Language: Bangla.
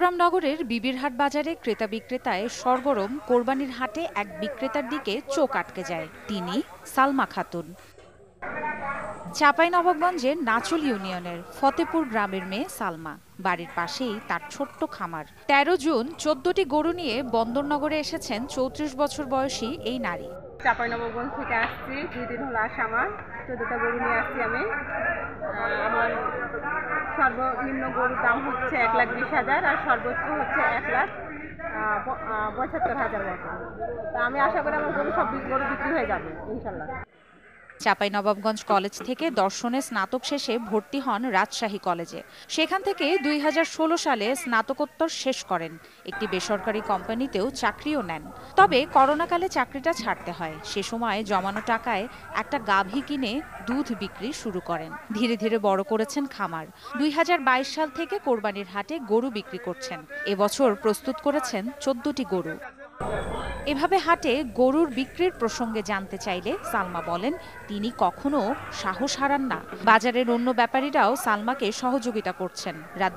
চট্টগ্রাম নগরের বিবিরহাট বাজারে ক্রেতা বিক্রেতায় সরগরম কোরবানির হাটে এক বিক্রেতার দিকে চোখ আটকে যায়। তিনি সালমা খাতুন। চাঁপাইনবাবগঞ্জের নাচল ইউনিয়নের ফতেপুর গ্রামের মেয়ে সালমা। বাড়ির পাশেই তার ছোট্ট খামার। ১৩ জুন ১৪টি গরু নিয়ে বন্দরনগরে এসেছেন ৩৪ বছর বয়সী এই নারী। চাঁপাইনবাবগঞ্জ থেকে আসছি, 2 দিন হলো আসা আমার। 14টা গরু নিয়ে আসছি আমি। আমার সর্বনিম্ন গরুর দাম হচ্ছে 1,20,000 আর সর্বোচ্চ হচ্ছে 1,75,000 মতো। তা আমি আশা করি আমার সব গরু বিক্রি হয়ে যাবে ইনশাল্লাহ। চাঁপাইনবাবগঞ্জ কলেজ থেকে দর্শনে স্নাতক শেষে ভর্তি হন রাজশাহী কলেজে। সেখান থেকে ২০১৬ সালে স্নাতকোত্তর শেষ করেন। একটি বেসরকারি কোম্পানিতেও চাকরিও নেন। তবে করোনাকালে চাকরিটা ছাড়তে হয়। সে সময় জমানো টাকায় একটা গাভী কিনে দুধ বিক্রি শুরু করেন। ধীরে ধীরে বড় করেছেন খামার। ২০২২ সাল থেকে কোরবানির হাটে গরু বিক্রি করছেন। এবছর প্রস্তুত করেছেন ১৪টি গরু। এভাবে হাটে গরুর বিক্রির প্রসঙ্গে জানতে চাইলে সালমা বলেন, তিনি কখনো সাহস হারান না। বাজারের অন্য ব্যাপারীরাও সালমাকে সহযোগিতা করছেন। রাত